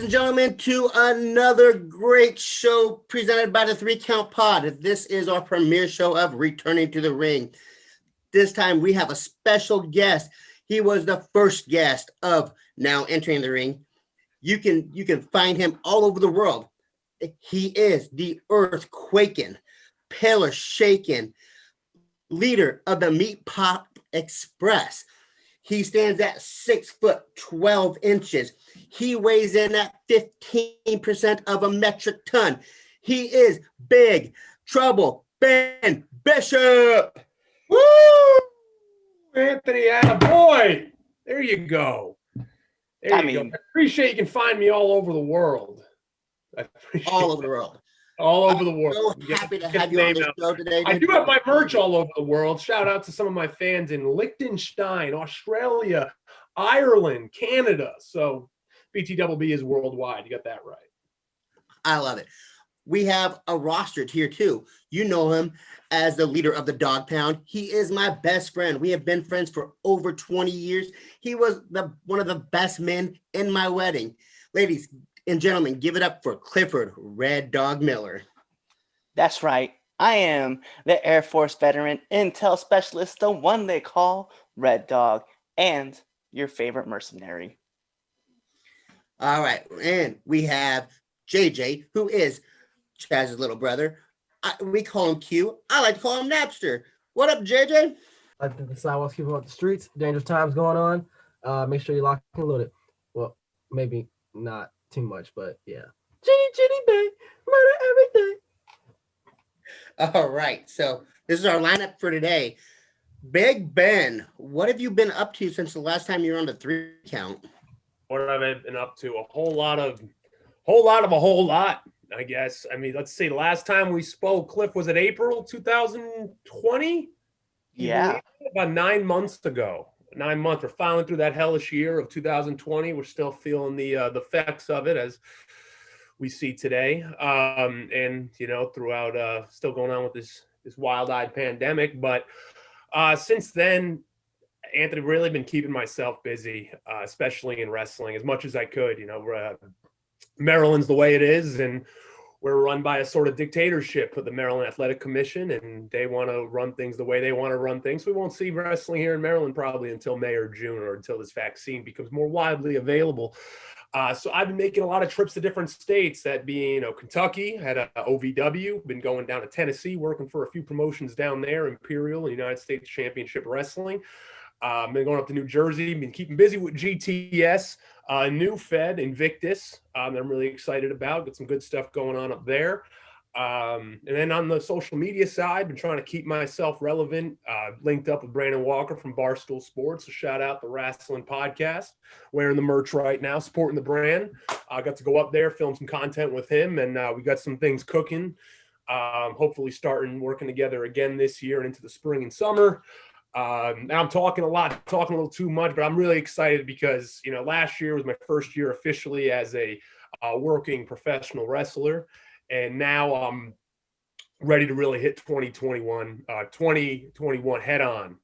and gentlemen, to another great show presented by the 3 Count Pod. This is our premiere show of Returning to the Ring. This time we have a special guest. He was the first guest of Now Entering the Ring. You can find him all over the world. He is the earth-quaking, pillar-shaking leader of the Meat Pop Express. He stands at 6 foot 12 inches. He weighs in at 15% of a metric ton. He is Big Trouble Ben Bishop. Woo! Anthony, attaboy. There you go. I appreciate you can find me all over the world. All over the world. All over the world. I'm so happy to have you on the show today. I do have my merch all over the world. Shout out to some of my fans in Liechtenstein, Australia, Ireland, Canada. So BTBB is worldwide. You got that right. I love it. We have a roster here too. You know him as the leader of the Dog Pound. He is my best friend. We have been friends for over 20 years. He was one of the best men in my wedding. Ladies and gentlemen, give it up for Clifford Red Dog Miller. That's right. I am the Air Force veteran intel specialist, the one they call Red Dog, and your favorite mercenary. All right. And we have JJ, who is Chaz's little brother. We call him Q. I like to call him Napster. What up, JJ? I think the sidewalks keep up the streets. Dangerous times going on. Make sure you lock and load it. Well, maybe not too much, but yeah. Chitty bang, murder every day. All right, so this is our lineup for today. Big Ben, what have you been up to since the last time you were on the 3 Count? What have I been up to? A whole lot, I guess. I mean, let's see. The last time we spoke, Cliff, was it April 2020? Yeah. About 9 months ago. 9 months. We're filing through that hellish year of 2020. We're still feeling the effects of it as we see today. And, you know, throughout still going on with this wild-eyed pandemic. But since then, Anthony, really been keeping myself busy, especially in wrestling, as much as I could. You know, Maryland's the way it is, and we're run by a sort of dictatorship of the Maryland Athletic Commission, and they want to run things the way they want to run things. We won't see wrestling here in Maryland probably until May or June, or until this vaccine becomes more widely available. So I've been making a lot of trips to different states, that being, Kentucky, had a OVW, been going down to Tennessee, working for a few promotions down there, Imperial and United States Championship Wrestling. Been going up to New Jersey, been keeping busy with GTS, new Fed, Invictus, that I'm really excited about. Got some good stuff going on up there. And then on the social media side, been trying to keep myself relevant, linked up with Brandon Walker from Barstool Sports. So shout out the Wrestling Podcast, wearing the merch right now, supporting the brand. I got to go up there, film some content with him, and we got some things cooking. Hopefully starting working together again this year and into the spring and summer. Now I'm talking a little too much, but I'm really excited because, you know, last year was my first year officially as a working professional wrestler. And now I'm ready to really hit 2021 head on,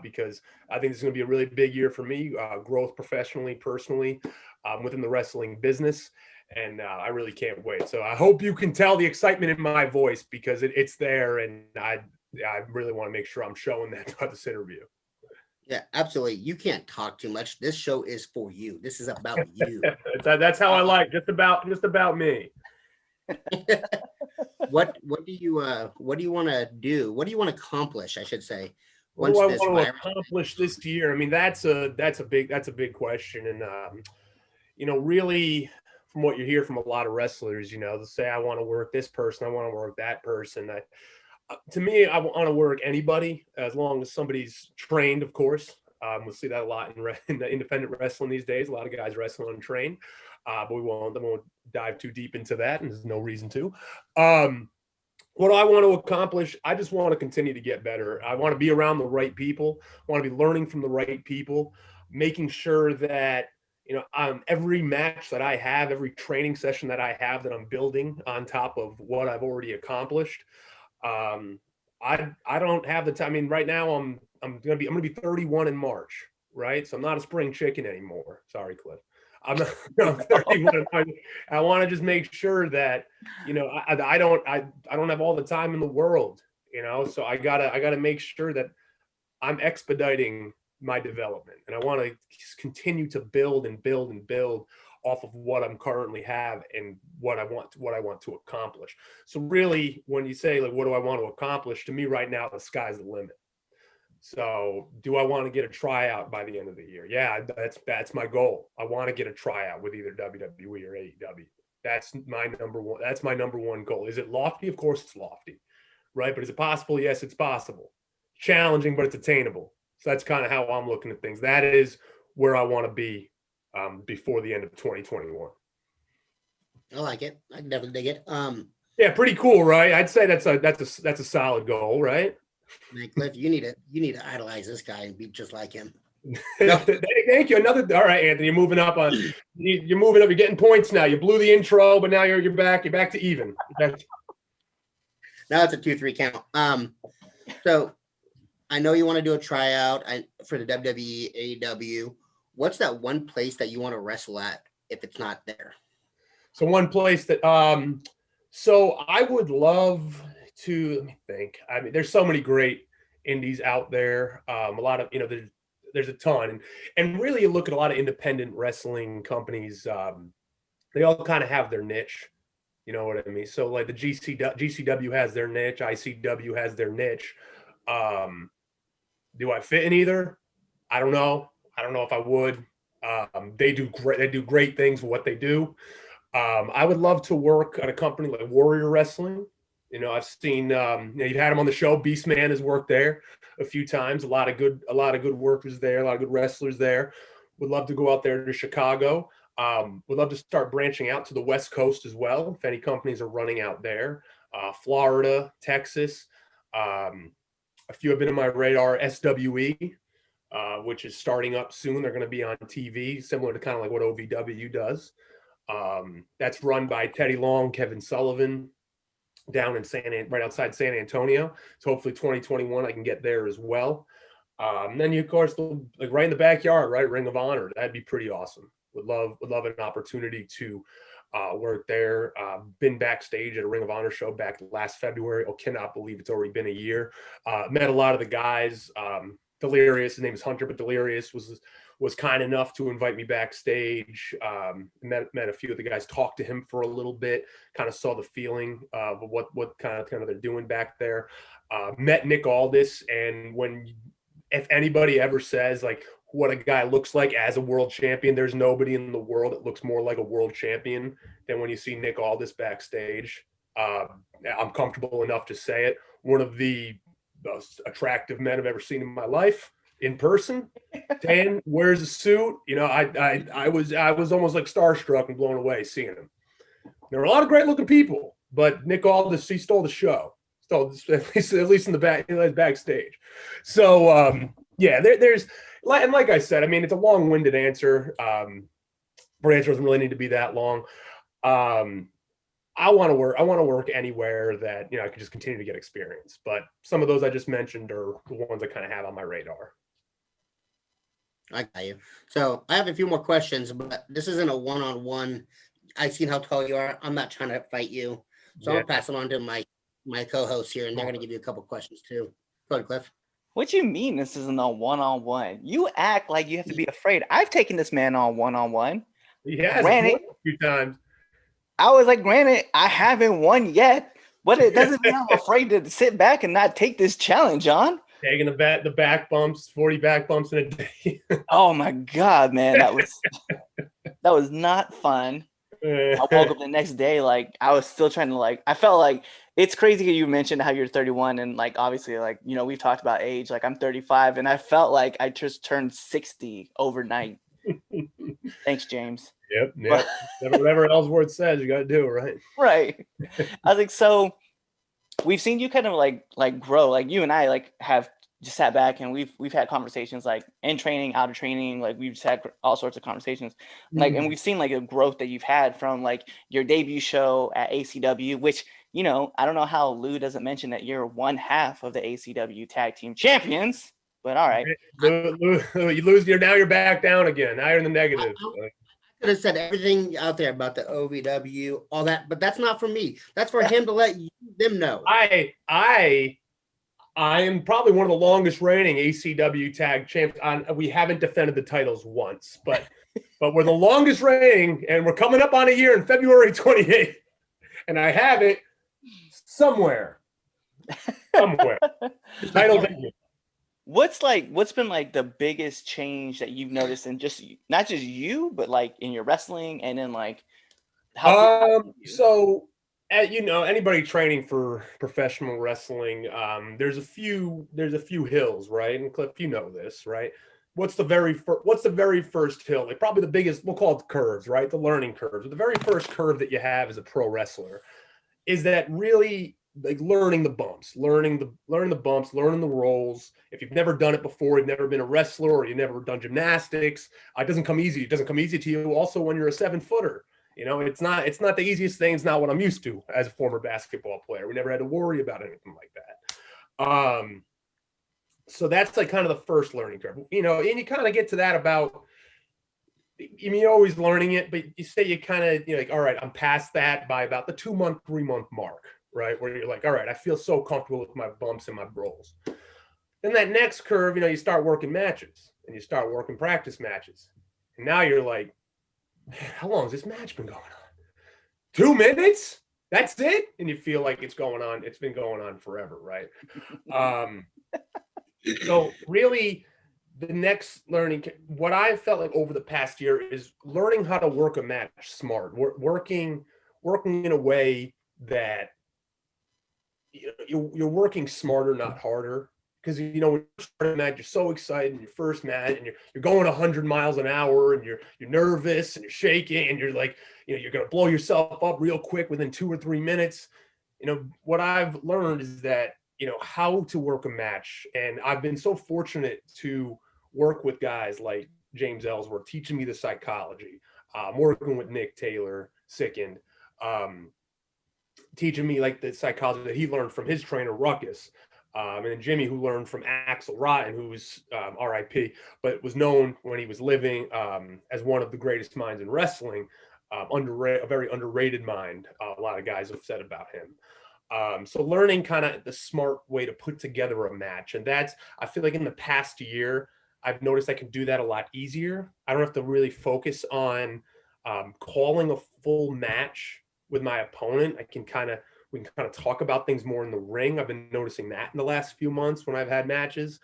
because I think this is going to be a really big year for me, growth professionally, personally, within the wrestling business. And I really can't wait. So I hope you can tell the excitement in my voice, because it's there. And I really want to make sure I'm showing that throughout this interview. Yeah, absolutely. You can't talk too much. This show is for you. This is about you. That's how I like. Just about me. What do you want to do? What do you want to accomplish, I should say? What do I want to accomplish this year? I mean, that's a big question. And you know, really, from what you hear from a lot of wrestlers, you know, they'll say, I want to work this person, I want to work that person. To me, I want to work anybody, as long as somebody's trained, of course. We'll see that a lot in the independent wrestling these days. A lot of guys wrestling untrained, but we won't dive too deep into that, and there's no reason to. What do I want to accomplish? I just want to continue to get better. I want to be around the right people. I want to be learning from the right people, making sure that, you know, every match that I have, every training session that I have, that I'm building on top of what I've already accomplished. I don't have the time. I mean, right now I'm gonna be 31 in March, right? So I'm not a spring chicken anymore. Sorry, Cliff. I'm not, I'm 31. I want to just make sure that, you know, I don't have all the time in the world, you know, so I gotta make sure that I'm expediting my development, and I want to continue to build and build and build off of what I'm currently have and what I want to accomplish. So really, when you say like, what do I want to accomplish? To me right now, the sky's the limit. So do I want to get a tryout by the end of the year? Yeah, that's my goal. I want to get a tryout with either WWE or AEW. That's my number one. That's my number one goal. Is it lofty? Of course it's lofty, right? But is it possible? Yes, it's possible. Challenging, but it's attainable. So that's kind of how I'm looking at things. That is where I want to be before the end of 2021. I like it. I can definitely dig it. Yeah, pretty cool, right? I'd say that's a solid goal, right? Man, Cliff, you need to idolize this guy and be just like him. Thank you. All right, Anthony, you're moving up. You're moving up. You're getting points now. You blew the intro, but now you're back. You're back to even. Now it's a 2-3 count. So I know you want to do a tryout for the WWE, AEW. What's that one place that you want to wrestle at if it's not there? So one place that so I would love to, let me think. I mean, there's so many great indies out there. A lot of, you know, there's a ton, and really you look at a lot of independent wrestling companies. They all kind of have their niche. You know what I mean? So like the GCW has their niche, ICW has their niche. Do I fit in either? I don't know. I don't know if I would. They do great things for what they do. I would love to work at a company like Warrior Wrestling. You know, I've seen you've had him on the show. Beastman has worked there a few times. A lot of good workers there, a lot of good wrestlers there. Would love to go out there to Chicago. Would love to start branching out to the West Coast as well, if any companies are running out there. Florida, Texas. A few have been on my radar. SWE, which is starting up soon. They're going to be on TV, similar to kind of like what OVW does. That's run by Teddy Long, Kevin Sullivan, down in right outside San Antonio. So hopefully 2021 I can get there as well. And then you, of course, like right in the backyard, right? Ring of Honor. That'd be pretty awesome. Would love an opportunity to work there. Been backstage at a Ring of Honor show back last February. Oh, cannot believe it's already been a year. Met a lot of the guys. Delirious, his name is Hunter, but Delirious was kind enough to invite me backstage. Met a few of the guys, talked to him for a little bit, kind of saw the feeling of what kind of they're doing back there. Met Nick Aldis, and if anybody ever says like what a guy looks like as a world champion, there's nobody in the world that looks more like a world champion than when you see Nick Aldis backstage. I'm comfortable enough to say it. One of the most attractive men I've ever seen in my life in person. Dan wears a suit. You know, I was almost like starstruck and blown away seeing him. There were a lot of great looking people, but Nick Aldis, he stole the show. Stole at least in the backstage. So yeah, there's, and like I said, I mean, it's a long-winded answer. Our answer doesn't really need to be that long. I want to work anywhere that, you know, I could just continue to get experience. But some of those I just mentioned are the ones I kind of have on my radar. I got you. So I have a few more questions, but this isn't a one-on-one. I've seen how tall you are. I'm not trying to fight you. So Yeah. I'll pass it on to my co-host here, and they're going to give you a couple questions too. Go ahead, Cliff. What you mean this isn't a one-on-one? You act like you have to be afraid. I've taken this man on one-on-one. He has Granted, a few times. I was like, granted, I haven't won yet, but it doesn't mean I'm afraid to sit back and not take this challenge on. Taking the back bumps, 40 back bumps in a day. Oh my God, man, that was not fun. I woke up the next day, like I was still trying to I felt like it's crazy that you mentioned how you're 31 and like obviously like, you know, we've talked about age, like I'm 35 and I felt like I just turned 60 overnight. Thanks, James. Yep. Whatever Ellsworth says, you got to do it, right? Right. I was like, so we've seen you kind of like grow, like you and I like have just sat back and we've had conversations like in training, out of training, like we've just had all sorts of conversations, like, and we've seen like a growth that you've had from like your debut show at ACW, which, you know, I don't know how Lou doesn't mention that you're one half of the ACW tag team champions, but all right. Lou, you lose, now you're back down again. Now you're in the negative. could have said everything out there about the OVW, all that, but that's not for me. That's for him to let them know. I am probably one of the longest reigning ACW tag champs. We haven't defended the titles once, but we're the longest reigning, and we're coming up on a year in February 28th, and I have it somewhere. The title's in here. What's been like the biggest change that you've noticed in just not just you, but like in your wrestling and in like so anybody training for professional wrestling, there's a few hills, right? And Cliff, you know this, right? What's the very first hill? Like probably the biggest, we'll call it curves, right? The learning curves. But the very first curve that you have as a pro wrestler is that really like learning the bumps, learning the rolls. If you've never done it before, you've never been a wrestler, or you've never done gymnastics, it doesn't come easy. It doesn't come easy to you. Also, when you're a 7-footer, it's not the easiest thing. It's not what I'm used to as a former basketball player. We never had to worry about anything like that. So that's like kind of the first learning curve, and you kind of get to that about. You're always learning it, but you say you're like, all right, I'm past that by about the 2-month, 3-month mark. Right, where you're like, all right, I feel so comfortable with my bumps and my rolls. Then that next curve, you start working matches and you start working practice matches. And now you're like, how long has this match been going on? 2 minutes? That's it? And you feel like it's been going on forever, right? So really the next learning, what I felt like over the past year is learning how to work a match smart, working in a way that you're working smarter, not harder. Because when you start a match, you're so excited in your first match, and you're going 100 miles an hour, and you're nervous and you're shaking, and you're like, you're gonna blow yourself up real quick within 2 or 3 minutes. What I've learned is that how to work a match, and I've been so fortunate to work with guys like James Ellsworth teaching me the psychology, working with Nick Taylor, Sickened. Teaching me like the psychology that he learned from his trainer Ruckus, and then Jimmy, who learned from Axel Rotten, who was RIP, but was known when he was living as one of the greatest minds in wrestling, a very underrated mind. A lot of guys have said about him. So learning kind of the smart way to put together a match, and I feel like in the past year, I've noticed I can do that a lot easier. I don't have to really focus on calling a full match with my opponent. We can kind of talk about things more in the ring. I've been noticing that in the last few months when I've had matches,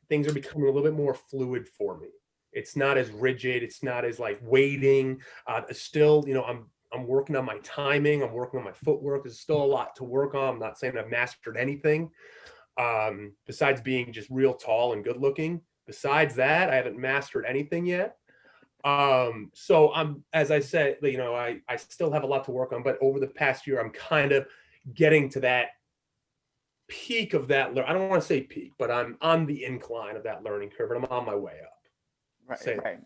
things are becoming a little bit more fluid for me. It's not as rigid. It's not as like waiting. Still, I'm working on my timing. I'm working on my footwork. There's still a lot to work on. I'm not saying I've mastered anything besides being just real tall and good looking. Besides that, I haven't mastered anything yet. So as I said, I still have a lot to work on, but over the past year, I'm kind of getting to that peak of that. I don't want to say peak, but I'm on the incline of that learning curve, and I'm on my way up. Right.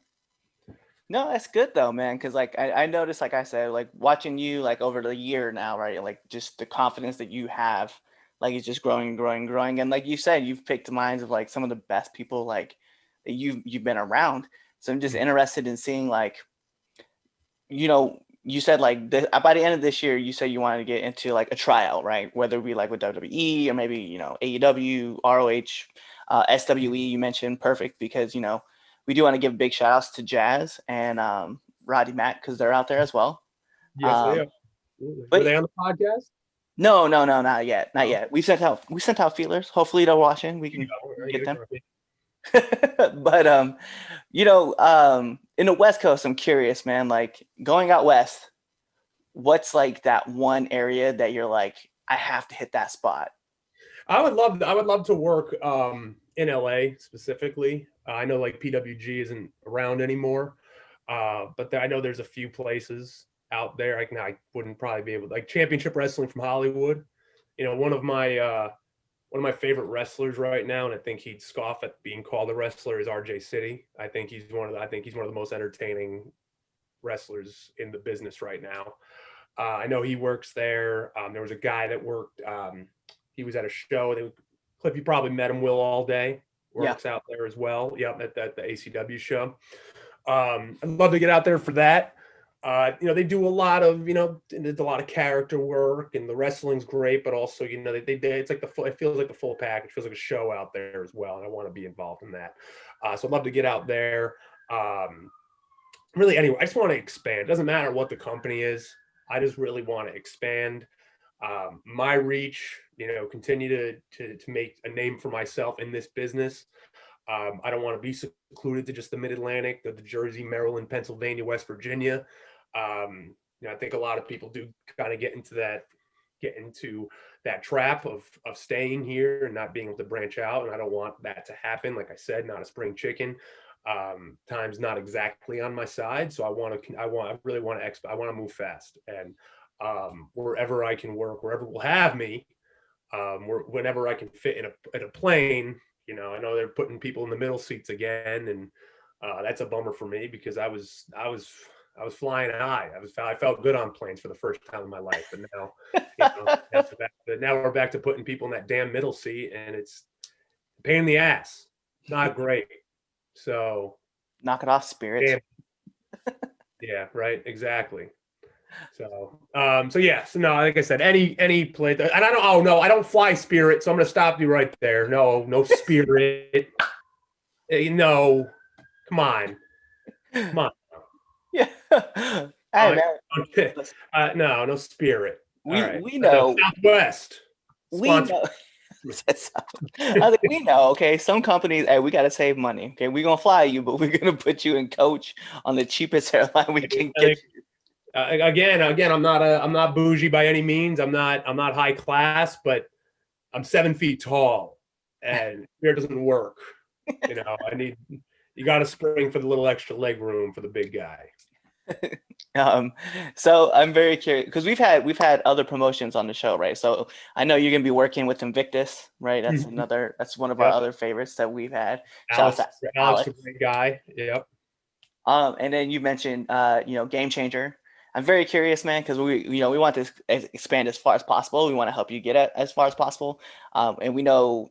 No, that's good though, man. Cause like, I noticed, like I said, like watching you like over the year now, right? Like just the confidence that you have, like it's just growing and growing and growing. And like you said, you've picked the minds of like some of the best people like that you've been around. So I'm just interested in seeing like, you said like by the end of this year, you said you wanted to get into like a tryout, right? Whether it be like with WWE or maybe, AEW, ROH, SWE, you mentioned perfect because, we do want to give big shout outs to Jazz and Roddy Mack because they're out there as well. Yes, they are. But were they on the podcast? No, not yet. Not yet. We sent out feelers. Hopefully they're watching. We can get them. But in the West Coast, I'm curious, man, like going out west, what's like that one area that you're like, I have to hit that spot? I would love to work in LA specifically. I know like PWG isn't around anymore. But I know there's a few places out there. I wouldn't probably be able to, like Championship Wrestling from Hollywood. One of my favorite wrestlers right now, and I think he'd scoff at being called a wrestler, is RJ City. I think he's one of the most entertaining wrestlers in the business right now. I know he works there. There was a guy that worked. He was at a show. Cliff, you probably met him. Will All Day works out there as well. Yep, at the ACW show. I'd love to get out there for that. They do a lot of, there's a lot of character work, and the wrestling's great, but also, it's like it feels like the full package. It feels like a show out there as well, and I want to be involved in that. So I'd love to get out there. Really, anyway, I just want to expand. It doesn't matter what the company is. I just really want to expand my reach, continue to make a name for myself in this business. I don't want to be secluded to just the Mid-Atlantic, the Jersey, Maryland, Pennsylvania, West Virginia. I think a lot of people do kind of get into that trap of staying here and not being able to branch out. And I don't want that to happen. Like I said, not a spring chicken. Time's not exactly on my side. So I really want to move fast, and wherever I can work, wherever will have me, whenever I can fit in a plane. I know they're putting people in the middle seats again, and that's a bummer for me because I was flying high. I felt good on planes for the first time in my life, and now we're back to putting people in that damn middle seat, and it's a pain in the ass. Not great. So knock it off, Spirit. Yeah, right. Exactly. So, so no, like I said, any plane, and I don't fly Spirit, so I'm going to stop you right there. No Spirit. No, come on. Yeah. Hey, man. No Spirit. We know. Southwest. We know. I think we know. Okay, some companies, hey, we got to save money. Okay, we're gonna fly you, but we're gonna put you in coach on the cheapest airline we can get you. Again, I'm not bougie by any means. I'm not high class, but I'm 7 feet tall, and Spirit doesn't work. You got to spring for the little extra leg room for the big guy. So I'm very curious because we've had other promotions on the show, right? So I know you're gonna be working with Invictus, right? That's one of our other favorites that we've had. Alex, a great guy. Yep. And then you mentioned Game Changer. I'm very curious, man, because we want to expand as far as possible. We want to help you get it as far as possible. And we know,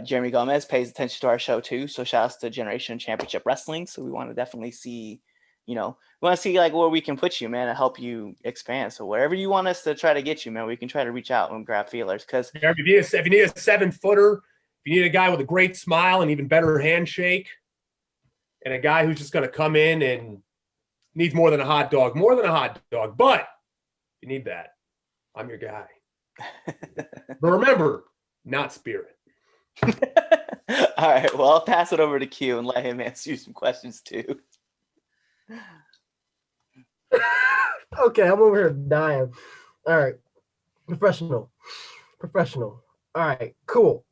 Jeremy Gomez pays attention to our show too. So shout outs to Generation Championship Wrestling. So we want to definitely see, we want to see like where we can put you, man, to help you expand. So wherever you want us to try to get you, man, we can try to reach out and grab feelers. Because if you need a 7-footer, if you need a guy with a great smile and even better handshake, and a guy who's just going to come in and needs more than a hot dog, but you need that, I'm your guy. But remember, not Spirit. All right, well, I'll pass it over to Q and let him answer you some questions too. Okay, I'm over here dying. All right, professional. All right, cool.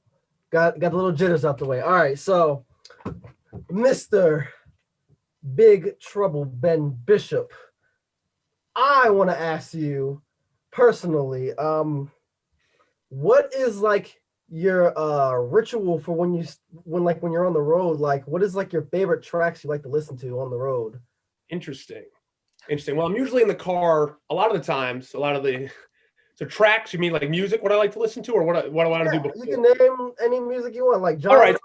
Got the little jitters out the way. All right, so Mr. Big Trouble Ben Bishop, I want to ask you personally, what is like your ritual for when you're on the road? Like, what is like your favorite tracks you like to listen to on the road? Interesting. Well, I'm usually in the car a lot of the times. So tracks, you mean like music? What I like to listen to, or what do I want to do before? You can name any music you want, like genre. All right.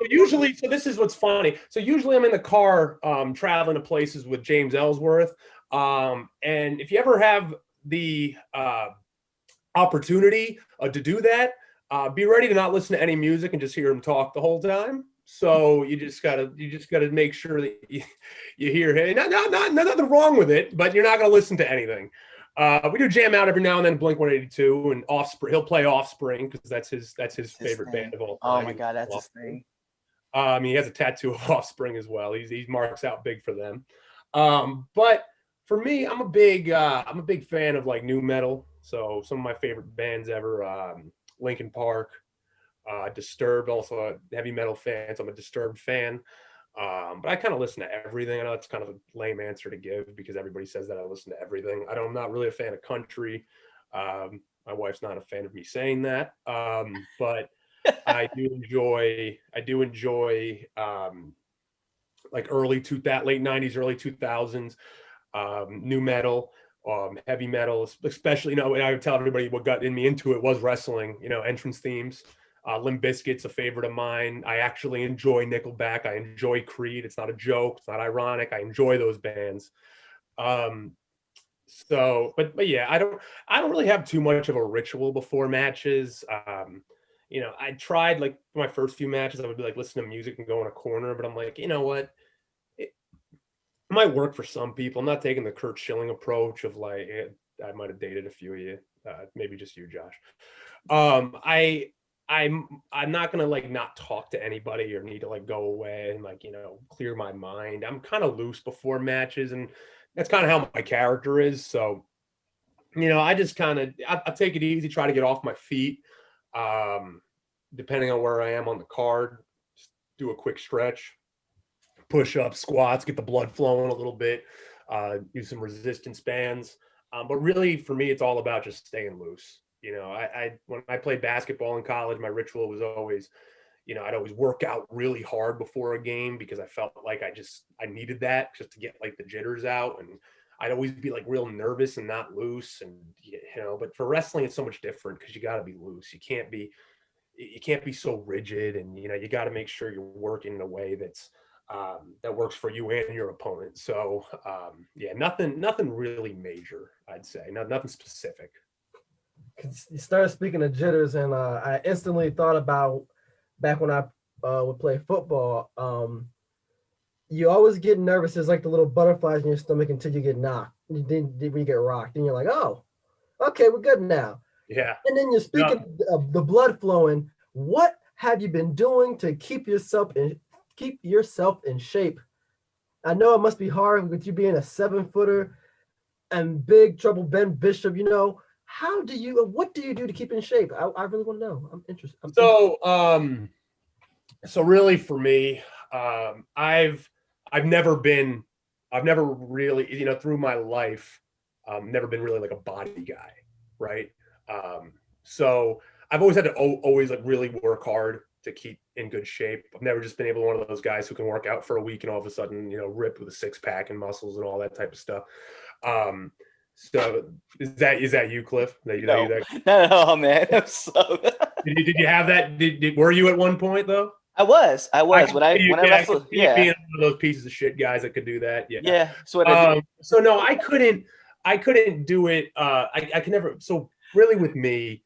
So this is what's funny. So usually I'm in the car, traveling to places with James Ellsworth. And if you ever have the opportunity to do that, be ready to not listen to any music and just hear him talk the whole time. So you just gotta make sure that you hear him. Nothing wrong with it, but you're not gonna listen to anything. We do jam out every now and then, Blink 182 and Offspring. He'll play Offspring because that's his favorite band of all time. Oh my God, that's his thing. He has a tattoo of Offspring as well. He marks out big for them. But for me, I'm a big fan of like new metal. So some of my favorite bands ever, Linkin Park, Disturbed, also a heavy metal fan. So I'm a Disturbed fan. But I kind of listen to everything. I know it's kind of a lame answer to give because everybody says that I listen to everything. I'm not really a fan of country. My wife's not a fan of me saying that. But I do enjoy like late 90s, early 2000s, new metal, heavy metal, especially, I would tell everybody what got me into it was wrestling, entrance themes. Limp Bizkit's a favorite of mine. I actually enjoy Nickelback. I enjoy Creed. It's not a joke. It's not ironic. I enjoy those bands. So, but yeah, I don't really have too much of a ritual before matches. You know, I tried like my first few matches, I would be like listen to music and go in a corner, but I'm like, you know what? It might work for some people. I'm not taking the Kurt Schilling approach of like, I might have dated a few of you, maybe just you, Josh. I'm not gonna like not talk to anybody or need to like go away and like, you know, clear my mind. I'm kind of loose before matches, and that's kind of how my character is. So, you know, I just kind of I take it easy, try to get off my feet. Depending on where I am on the card, just do a quick stretch, push ups, squats, get the blood flowing a little bit, use some resistance bands. But really, for me, it's all about just staying loose. You know, I when I played basketball in college, my ritual was always, you know, I'd always work out really hard before a game because I felt like I needed that just to get like the jitters out, and I'd always be like real nervous and not loose, and you know. But for wrestling, it's so much different because you got to be loose. You can't be so rigid, and you know you got to make sure you're working in a way that's that works for you and your opponent. So yeah, nothing really major, I'd say. Nothing specific. You started speaking of jitters, and I instantly thought about back when I would play football. You always get nervous. There's like the little butterflies in your stomach until you get knocked. Then when you get rocked, and you're like, oh, okay, we're good now. Yeah. And then you're speaking of the blood flowing. What have you been doing to keep yourself in shape? I know it must be hard with you being a 7-footer and big trouble Ben Bishop. You know, what do you do to keep in shape? I really want to know. I'm interested. So really for me, I've never really, you know, through my life, never been really like a body guy, right? So I've always had to always like really work hard to keep in good shape. I've never just been able to one of those guys who can work out for a week and all of a sudden, you know, rip with a 6-pack and muscles and all that type of stuff. So is that you, Cliff? No, man. I'm so... did you have that? Were you at one point though? I was when I wrestled. Yeah, being one of those pieces of shit guys that could do that. Yeah. Yeah. So what I did. So no, I couldn't do it. I can never. So really, with me,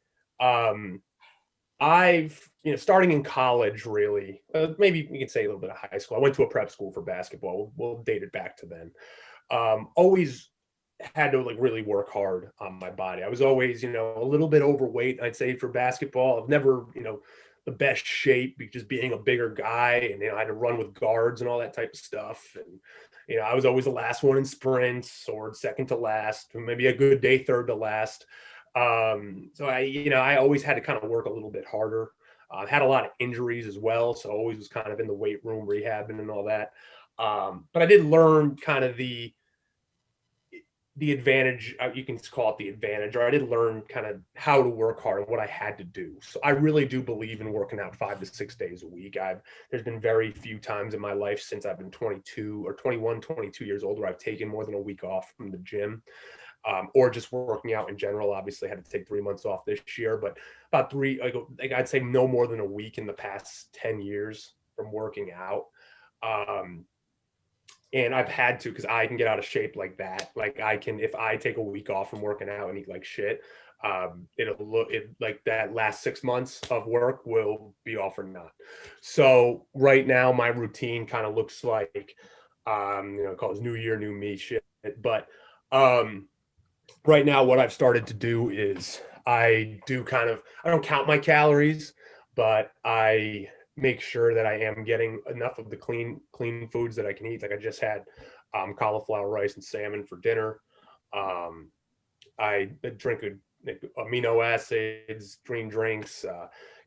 I've, you know, starting in college, really, maybe you can say a little bit of high school. I went to a prep school for basketball. We'll date it back to then. Always had to like really work hard on my body. I was always, you know, a little bit overweight, I'd say, for basketball. I've never, you know, the best shape, just being a bigger guy, and you know, I had to run with guards and all that type of stuff. And you know, I was always the last one in sprints or second to last, maybe a good day third to last. So I always had to kind of work a little bit harder. I've had a lot of injuries as well, so I always was kind of in the weight room rehabbing and all that. But I did learn kind of the advantage, you can call it the advantage, or I did learn kind of how to work hard and what I had to do. So I really do believe in working out 5 to 6 days a week. There's been very few times in my life since I've been 22 or 21, 22 years old where I've taken more than a week off from the gym, or just working out in general. Obviously I had to take 3 months off this year, but about like I'd say no more than a week in the past 10 years from working out. And I've had to, because I can get out of shape like that. Like if I take a week off from working out and eat like shit, like that last 6 months of work will be all for naught. So right now my routine kind of looks like, you know, call it new year, new me shit. But right now what I've started to do is I don't count my calories, but I make sure that I am getting enough of the clean foods that I can eat. Like I just had cauliflower rice and salmon for dinner. I drink amino acids, green drinks.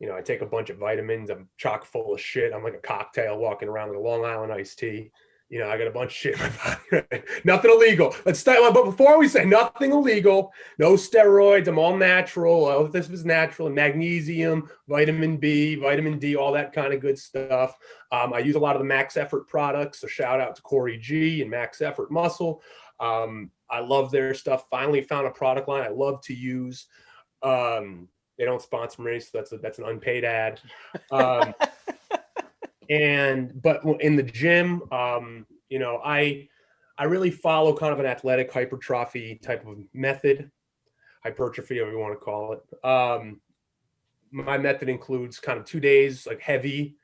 You know, I take a bunch of vitamins. I'm chock full of shit. I'm like a cocktail walking around with a Long Island iced tea. You know, I got a bunch of shit in my body. Right? Nothing illegal. Let's start. But before we say nothing illegal, no steroids. I'm all natural. Oh, this was natural. Magnesium, vitamin B, vitamin D, all that kind of good stuff. I use a lot of the Max Effort products. So shout out to Corey G and Max Effort Muscle. I love their stuff. Finally found a product line I love to use. They don't sponsor me, so that's an unpaid ad. But in the gym, you know, I really follow kind of an athletic hypertrophy type of method, hypertrophy, whatever you want to call it. My method includes kind of 2 days, like heavy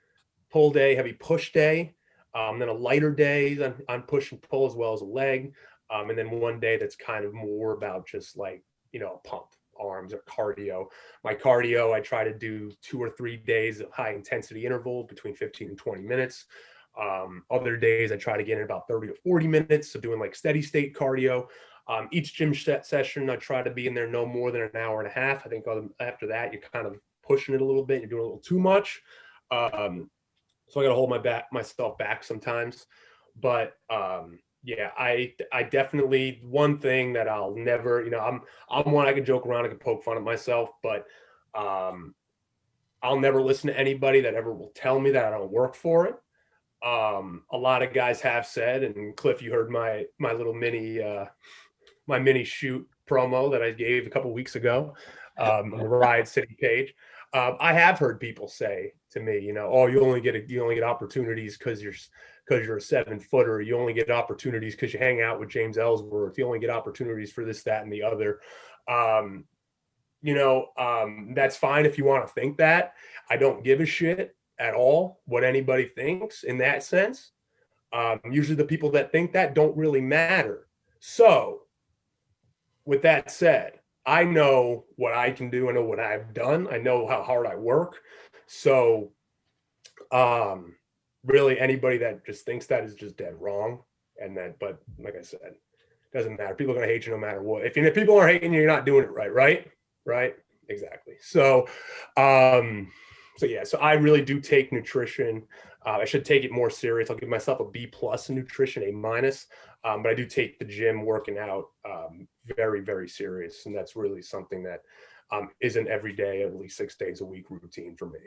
pull day, heavy push day, then a lighter day on push and pull as well as a leg, and then one day that's kind of more about just like, you know, pump arms or cardio. My cardio, I try to do 2 or 3 days of high intensity interval between 15 and 20 minutes. Other days I try to get in about 30 to 40 minutes, so doing like steady state cardio. Each gym session, I try to be in there no more than an hour and a half. I think after that, you're kind of pushing it a little bit. You're doing a little too much. So I got to hold myself back sometimes. But yeah, I definitely, one thing that I'll never, you know, I'm one, I can joke around, I can poke fun at myself, but I'll never listen to anybody that ever will tell me that I don't work for it. A lot of guys have said, and Cliff, you heard my little mini shoot promo that I gave a couple weeks ago on the Riot City page. I have heard people say to me, you know, oh, you only get opportunities because you're a 7-footer. You only get opportunities because you hang out with James Ellsworth. You only get opportunities for this, that, and the other. You know, that's fine if you want to think that. I don't give a shit at all what anybody thinks in that sense. Usually the people that think that don't really matter. So with that said, I know what I can do. I know what I've done. I know how hard I work. So really anybody that just thinks that is just dead wrong. But like I said, doesn't matter. People are going to hate you no matter what. If people aren't hating you, you're not doing it right? Right? Exactly. So, yeah, so I really do take nutrition. I should take it more serious. I'll give myself a B+ in nutrition, A-. But I do take the gym working out very, very serious. And that's really something that is an everyday, at least 6 days a week routine for me.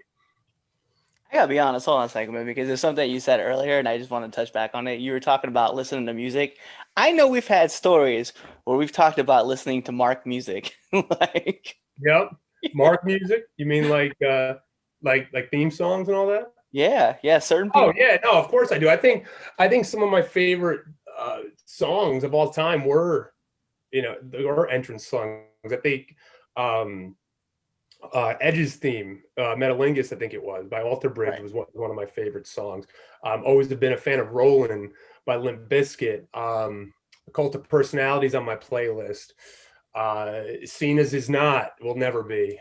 I gotta be honest, hold on a second, man, because there's something you said earlier, and I just want to touch back on it. You were talking about listening to music. I know we've had stories where we've talked about listening to Mark music. Like, yep, Mark music. You mean like theme songs and all that? Yeah, certain people. Oh yeah, no, of course I do. I think some of my favorite songs of all time were, you know, or entrance songs. I think Edge's theme, Metalingus, I think it was, by Alter Bridge, right, was one of my favorite songs. Always have been a fan of Rollin' by Limp Bizkit. Cult of Personalities on my playlist. Seen as Is Not will never be.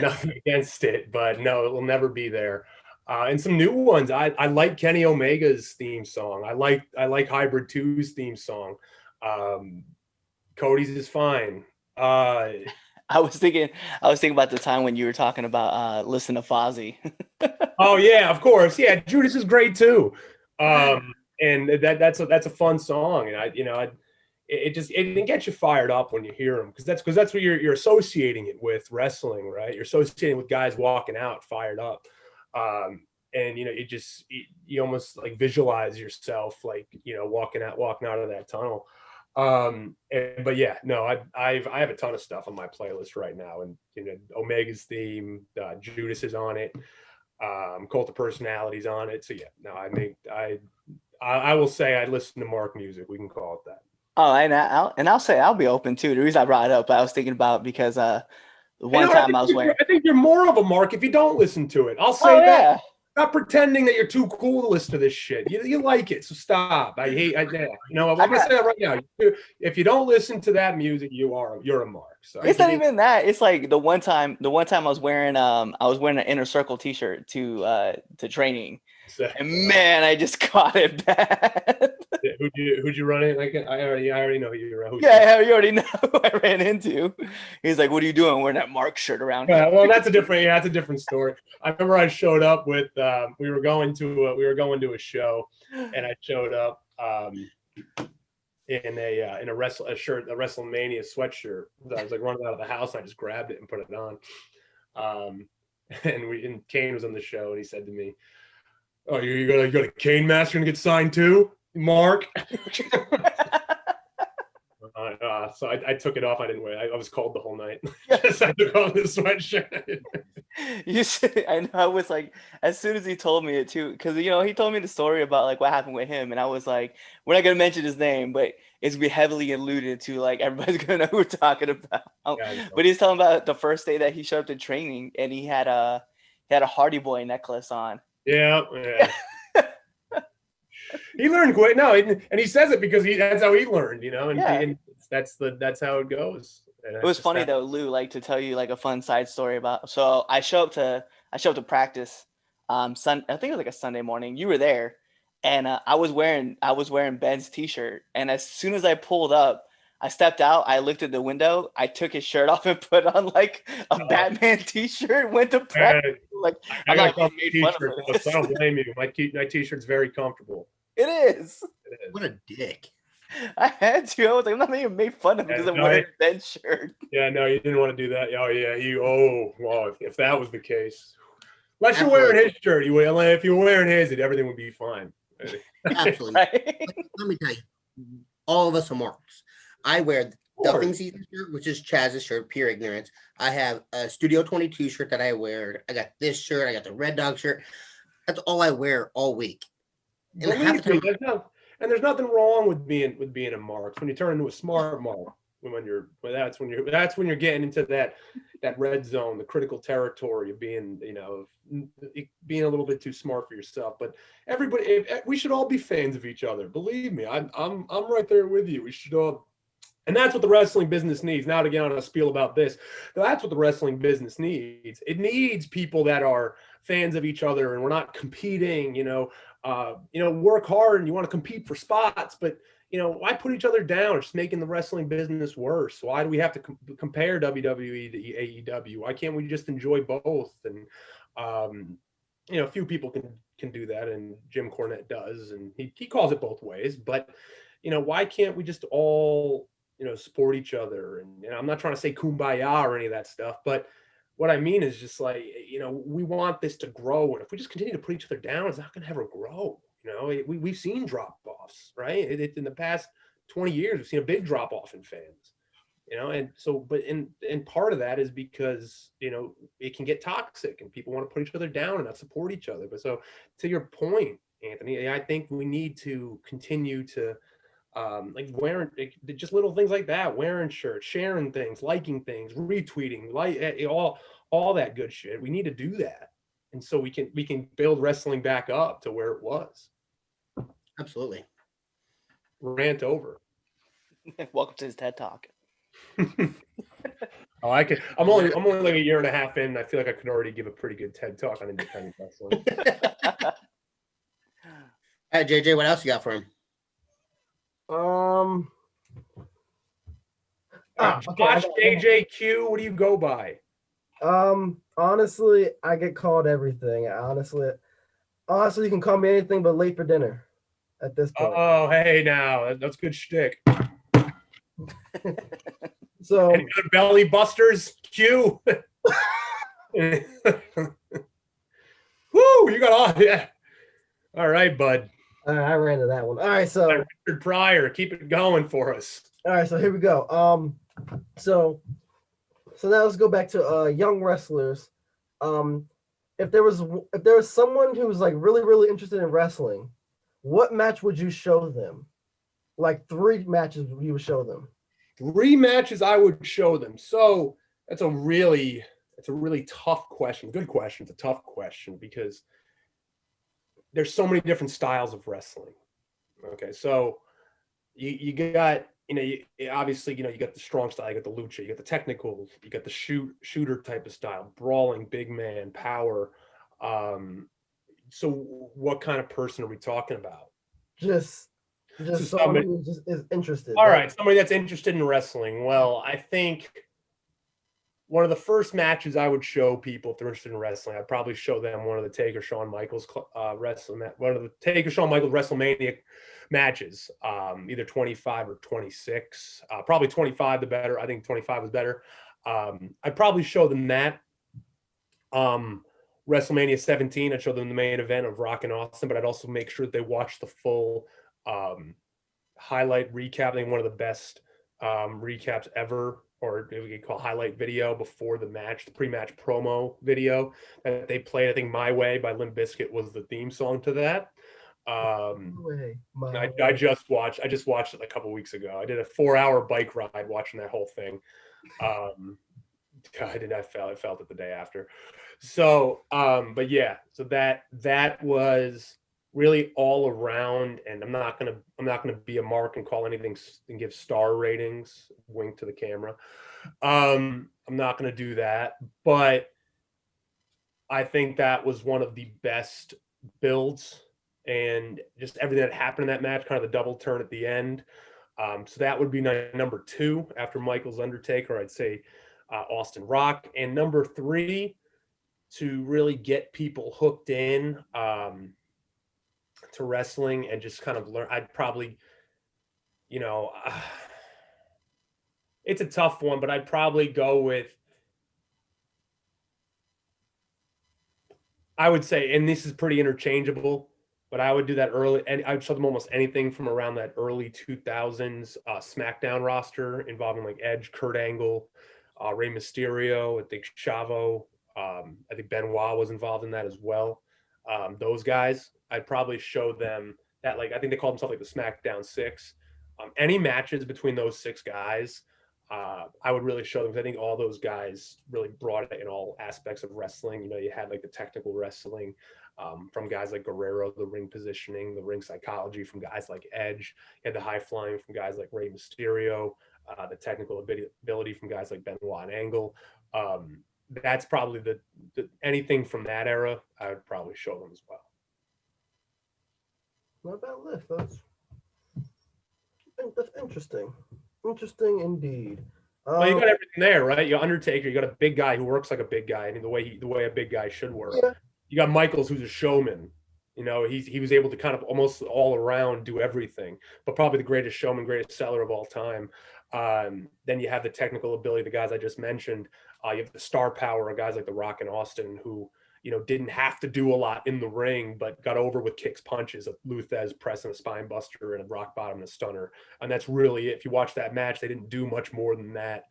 Nothing against it, but no, it will never be there. And some new ones. I like Kenny Omega's theme song. I like Hybrid 2's theme song. Cody's is fine. I was thinking about the time when you were talking about listening to Fozzy. Oh yeah, of course. Yeah, Judas is great too. And that's a fun song. And it gets you fired up when you hear them, because that's what you're associating it with, wrestling, right? You're associating with guys walking out fired up. And you know, you almost like visualize yourself like, you know, walking out of that tunnel. But yeah, no, I have a ton of stuff on my playlist right now, and you know, Omega's theme, Judas is on it, Cult of Personalities on it. So yeah, no, I will say I listen to Mark music. We can call it that. Oh, and I'll say I'll be open too. The reason I brought it up, I was thinking about because the one time I was wearing. I think you're more of a Mark if you don't listen to it. I'll say that. Yeah. Stop pretending that you're too cool to listen to this shit. You like it, so stop. You know, I'm gonna say that right now. If you don't listen to that music, you're a Mark. So it's not even that. It's like the one time I was wearing an Inner Circle T-shirt to training, and man, I just caught it bad. Who'd you run in? Like I already know who you ran. Yeah, you already know who I ran into. He's like, "What are you doing wearing that Mark shirt around here?" Well, that's a different story. I remember I showed up with we were going to a show, and I showed up in a WrestleMania sweatshirt. I was like running out of the house, and I just grabbed it and put it on. And Kane was on the show, and he said to me, "Oh, you got a Kane mask? You're gonna get signed too, Mark?" So I took it off. I didn't wear it. I was cold the whole night. Just I took off the sweatshirt. You should, I know. I was like, as soon as he told me it too, because he told me the story about like what happened with him, and I was like, we're not gonna mention his name, but it's gonna be heavily alluded to. Like everybody's gonna know who we're talking about. Yeah, But he's talking about the first day that he showed up to training, and he had a Hardy Boy necklace on. Yeah. He learned quick. No, and he says it because that's how he learned, and, Yeah. and that's how it goes. It was funny though, Lou, like to tell you like a fun side story about. So I show up to practice. I think it was like a Sunday morning. You were there, and I was wearing Ben's t-shirt. And as soon as I pulled up, I stepped out. I looked at the window. I took his shirt off and put on like a Batman t-shirt. Went to practice. Like I I'm got not a being made fun t-shirt, of for so I don't this. blame you. My t-shirt's very comfortable. It is. What a dick. I had to. I was like, I'm not being made fun of because I'm wearing Ben's shirt. Yeah, no, you didn't want to do that. Oh yeah, well, if that was the case, unless you're wearing his shirt, if you were wearing his, everything would be fine. Absolutely. Right? Let me tell you, all of us are marks. I wear Duffing Season shirt, which is Chaz's shirt, pure ignorance. I have a Studio 22 shirt that I wear. I got this shirt. I got the Red Dog shirt. That's all I wear all week. And half the time, and there's nothing wrong with being a mark. When you turn into a smart mark, that's when you're getting into that red zone, the critical territory of being being a little bit too smart for yourself. But everybody, we should all be fans of each other. Believe me, I'm right there with you. We should all. And that's what the wrestling business needs. Now to get on a spiel about this, that's what the wrestling business needs. It needs people that are fans of each other, and we're not competing. Work hard and you want to compete for spots, but why put each other down? It's just making the wrestling business worse. Why do we have to compare WWE to AEW? Why can't we just enjoy both? And a few people can do that, and Jim Cornette does, and he calls it both ways. But why can't we just all support each other? And I'm not trying to say kumbaya or any of that stuff, but what I mean is just like, we want this to grow. And if we just continue to put each other down, it's not going to ever grow. We've seen drop-offs, right? In the past 20 years, we've seen a big drop-off in fans, and so, and part of that is because, it can get toxic and people want to put each other down and not support each other. But so to your point, Anthony, I think we need to continue to, like wearing just little things like that, wearing shirts, sharing things, liking things, retweeting, all that good shit. We need to do that, and so we can build wrestling back up to where it was. Absolutely. Rant over. Welcome to his TED Talk. Oh, I could. I'm only like a year and a half in. And I feel like I could already give a pretty good TED Talk on independent wrestling. All right, JJ, what else you got for him? Josh, JJQ, what do you go by? Honestly, I get called everything. Honestly, you can call me anything but late for dinner at this point. Oh, hey, now that's good shtick. So, any good belly busters, Q? Woo, you got all, yeah. All right, bud. I ran to that one. All right, so Richard Pryor, keep it going for us. All right, so here we go. So now let's go back to young wrestlers. If there was someone who was like really, really interested in wrestling, what match would you show them? Like 3 matches you would show them. 3 matches I would show them. So it's a really tough question. Good question. It's a tough question because there's so many different styles of wrestling. Okay, so you got, obviously, you got the strong style, you got the lucha, you got the technical, you got the shooter type of style, brawling, big man, power. So what kind of person are we talking about? Just someone who just is interested. All right, somebody that's interested in wrestling. Well, I think one of the first matches I would show people if they're interested in wrestling, I'd probably show them one of the Taker Shawn Michaels WrestleMania matches, either 25 or 26. Probably 25 the better. I think 25 was better. I'd probably show them that. WrestleMania 17, I'd show them the main event of Rock and Austin, but I'd also make sure that they watch the full highlight recap. I think one of the best recaps ever, or we could call highlight video before the match, the pre-match promo video that they played. I think "My Way" by Limp Bizkit was the theme song to that. I just watched it a couple weeks ago. I did a 4-hour bike ride watching that whole thing. I felt it the day after. So, but yeah, so that was really all around, and I'm not gonna be a mark and call anything and give star ratings. Wink to the camera. I'm not gonna do that, but I think that was one of the best builds, and just everything that happened in that match, kind of the double turn at the end. So that would be number 2 after Michaels Undertaker. I'd say Austin Rock, and number 3 to really get people hooked in to wrestling and just kind of learn. I'd probably, it's a tough one, but I'd probably go with, I would say, and this is pretty interchangeable, but I would do that early, and I'd show them almost anything from around that early 2000s SmackDown roster involving like Edge, Kurt Angle, Rey Mysterio, I think Chavo, I think Benoit was involved in that as well. Those guys, I'd probably show them that, like, I think they call themselves like the SmackDown 6. Any matches between those 6 guys, I would really show them, because I think all those guys really brought it in all aspects of wrestling. You had like the technical wrestling from guys like Guerrero, the ring positioning, the ring psychology from guys like Edge. You had the high flying from guys like Rey Mysterio, the technical ability from guys like Benoit and Angle. That's probably the anything from that era, I would probably show them as well. Not bad list. That's interesting. Interesting indeed. Well, you got everything there, right? You got Undertaker, you got a big guy who works like a big guy, I mean, the way a big guy should work. Yeah. You got Michaels, who's a showman. He was able to kind of almost all around do everything, but probably the greatest showman, greatest seller of all time. Then you have the technical ability, the guys I just mentioned. You have the star power of guys like The Rock and Austin, who didn't have to do a lot in the ring, but got over with kicks, punches, a Lou Thesz press and a spine buster and a rock bottom and a stunner. And that's really it. If you watch that match, they didn't do much more than that.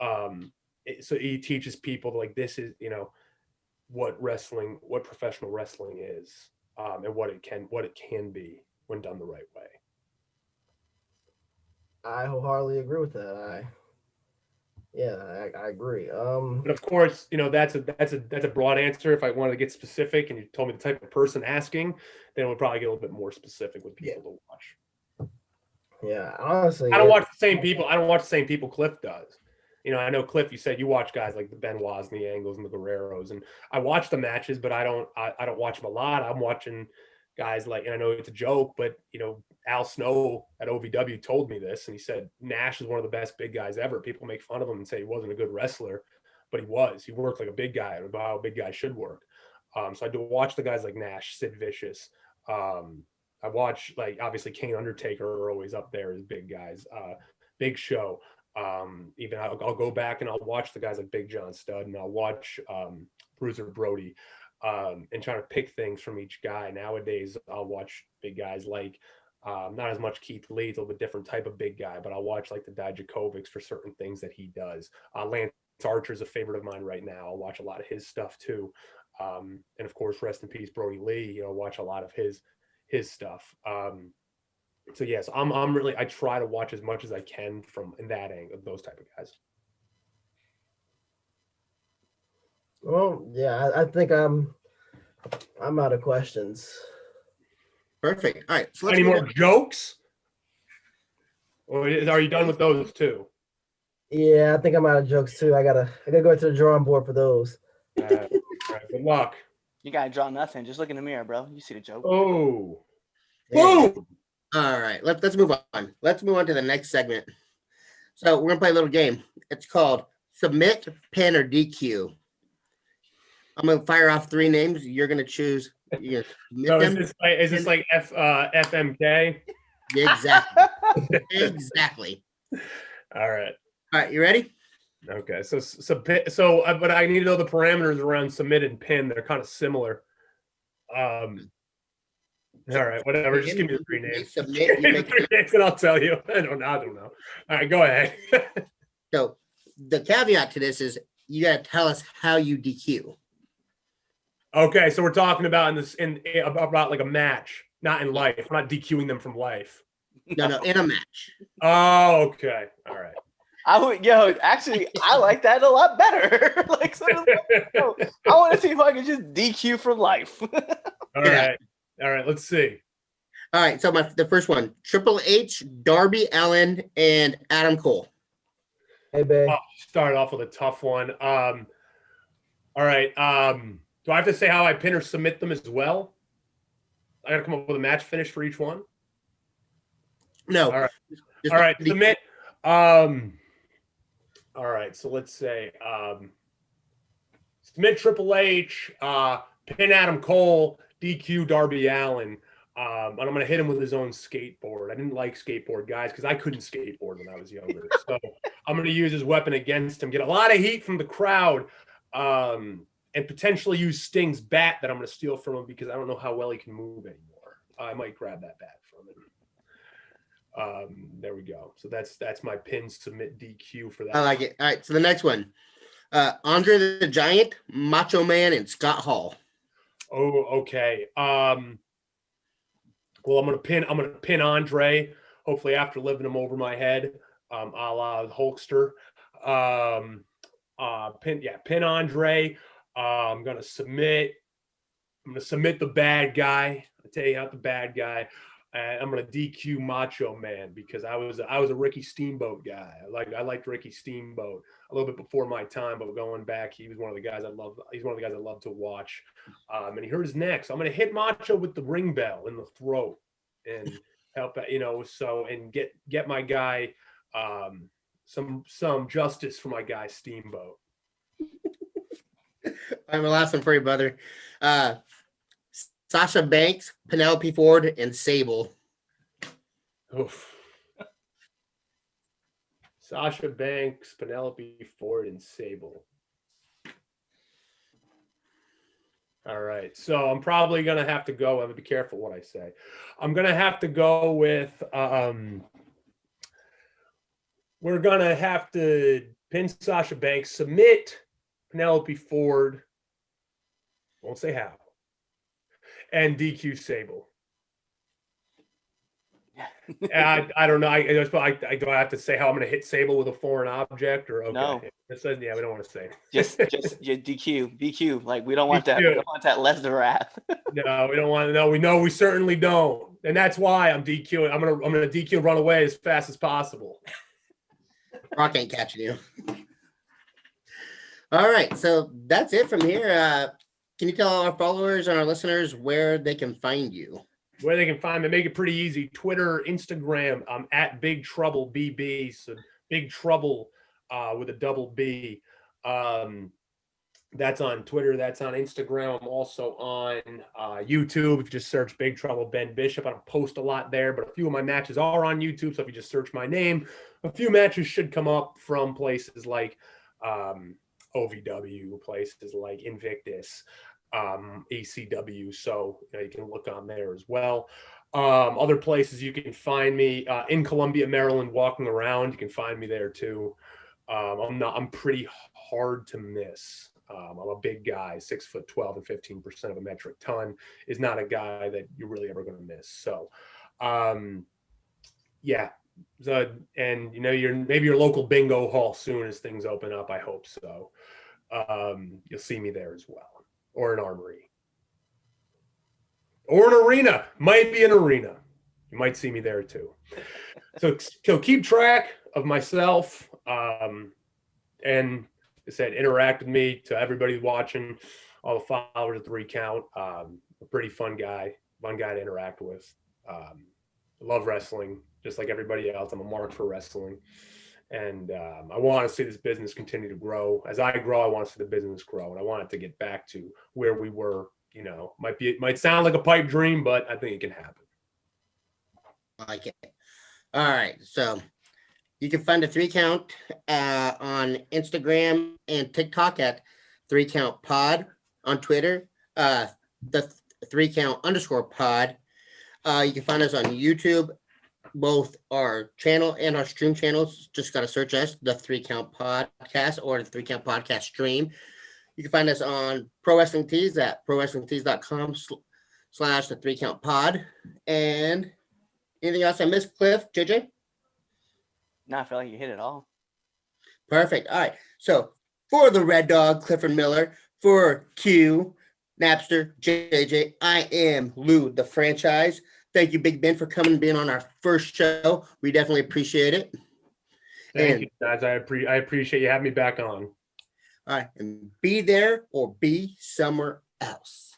So he teaches people like, this is, what professional wrestling is, and what it can be when done the right way. I wholeheartedly agree with that. I agree. But of course, that's a broad answer. If I wanted to get specific and you told me the type of person asking, then it would probably get a little bit more specific with people to watch. Yeah, honestly, I don't watch the same people. I don't watch the same people Cliff does. I know Cliff, you said you watch guys like the Benoits and the Angles and the Guerreros, and I watch the matches, but I don't watch them a lot. I'm watching guys like, and I know it's a joke, but Al Snow at OVW told me this, and he said Nash is one of the best big guys ever. People make fun of him and say he wasn't a good wrestler, but he was. He worked like a big guy, about how a big guy should work. So I do watch the guys like Nash, Sid Vicious. I watch, like, obviously Kane, Undertaker are always up there as big guys. Big Show. Even I'll go back and I'll watch the guys like Big John Studd, and I'll watch Bruiser Brody, and trying to pick things from each guy. Nowadays, I'll watch big guys like, not as much Keith Lee, it's a little bit different type of big guy, but I'll watch like the Dijakovics for certain things that he does. Lance Archer's a favorite of mine right now. I'll watch a lot of his stuff too. And of course, rest in peace, Brody Lee, watch a lot of his stuff. So yes, I try to watch as much as I can from in that angle, those type of guys. Well, yeah, I think I'm out of questions. Perfect. All right. So any more jokes? Or are you done with those too? Yeah, I think I'm out of jokes too. I gotta go to the drawing board for those. All right, good luck. You gotta draw nothing. Just look in the mirror, bro. You see the joke. Oh. Boom. All right. Let's move on. Let's move on to the next segment. So we're gonna play a little game. It's called Submit, Pin, or DQ. I'm gonna fire off 3 names. You're gonna choose. You're So is this like FMK? Exactly. Exactly. All right. All right. You ready? Okay. But I need to know the parameters around submit and pin. They're kind of similar. All right, whatever. Just give me the three You names. submit, you Give me the make- three names, and I'll tell you. I don't know. All right, go ahead. So the caveat to this is you got to tell us how you DQ. Okay, so we're talking about about like a match, not in life. We're not DQing them from life. No, in a match. Oh, okay. All right. Actually, I like that a lot better. Like, sort of, I want to see if I can just DQ from life. All right. All right. Let's see. All right, so the first one, Triple H, Darby Allin, and Adam Cole. Hey, babe. Oh, start off with a tough one. All right. Do I have to say how I pin or submit them as well? I got to come up with a match finish for each one. No. All right. Just All right. the- Submit. All right. So let's say submit Triple H, pin Adam Cole, DQ Darby Allin. And I'm going to hit him with his own skateboard. I didn't like skateboard guys because I couldn't skateboard when I was younger. So I'm going to use his weapon against him, get a lot of heat from the crowd, and potentially use Sting's bat that I'm going to steal from him because I don't know how well he can move anymore. I might grab that bat from him. There we go. So that's my pin submit DQ for that. I like it. All right, so the next one, Andre the Giant, Macho Man, and Scott Hall. Oh, okay. Well, I'm gonna pin Andre. Hopefully, after living him over my head, a la Hulkster. Pin Andre. I'm gonna submit the bad guy. I'll tell you out the bad guy. And I'm gonna DQ Macho Man because I was a Ricky Steamboat guy. I liked Ricky Steamboat a little bit before my time, but going back, he was one of the guys I loved. He's one of the guys I love to watch. And he hurt his neck, so I'm gonna hit Macho with the ring bell in the throat and help so and get my guy some justice for my guy Steamboat. All right, my last one for you, brother. Sasha Banks, Penelope Ford, and Sable. Oof. Sasha Banks, Penelope Ford, and Sable. All right. So I'm probably going to have to go. I'm going to be careful what I say. I'm going to have to go with, we're going to have to pin Sasha Banks, submit Penelope Ford. Won't say how. And DQ Sable. I don't know. Do I have to say how I'm going to hit Sable with a foreign object or okay? No. It says, yeah, we don't want to say. Just DQ. Like, we don't want that. We DQ. don't want that Lesnar wrath. No, we don't want to. No, we certainly don't, and that's why I'm DQing. I'm gonna DQ and run away as fast as possible. Rock ain't catching you. All right, so that's it from here. Can you tell our followers and our listeners where they can find you? Where they can find me, make it pretty easy. Twitter, Instagram, I'm at Big Trouble BB. So Big Trouble with a double B. That's on Twitter. That's on Instagram. I'm also on YouTube. If you just search Big Trouble Ben Bishop, I don't post a lot there, but a few of my matches are on YouTube. So if you just search my name, a few matches should come up from places like OVW, places like Invictus, ECW. So you can look on there as well. Other places you can find me in Columbia, Maryland, walking around. You can find me there too. I'm pretty hard to miss. I'm a big guy, 6'12" and 15% of a metric ton is not a guy that you're really ever going to miss. So, yeah. So, and maybe your local bingo hall soon as things open up. I hope so. You'll see me there as well, or an armory, or an arena. Might be an arena. You might see me there too. So keep track of myself, and I said, interact with me. To everybody watching, all the followers at the Recount. A pretty fun guy to interact with. Love wrestling, just like everybody else. I'm a mark for wrestling, and I want to see this business continue to grow. As I grow, I want to see the business grow, and I want it to get back to where we were. It might sound like a pipe dream, but I think it can happen. I like it. All right, so you can find the 3 Count on Instagram and TikTok at 3 Count Pod, on Twitter, the 3 Count _pod. You can find us on YouTube, both our channel and our stream channels. Just got to search us, the 3 Count Podcast or the 3 Count Podcast stream. You can find us on Pro Wrestling Tees at prowrestlingtees.com/the 3 Count Pod. And anything else I missed, Cliff, JJ? No, I feel like you hit it all. Perfect. All right. So for the Red Dog, Clifford Miller, for Q, Napster, JJ, I am Lou, the franchise. Thank you, Big Ben, for coming and being on our first show. We definitely appreciate it. Thank you, guys. I appreciate you having me back on. All right. And be there or be somewhere else.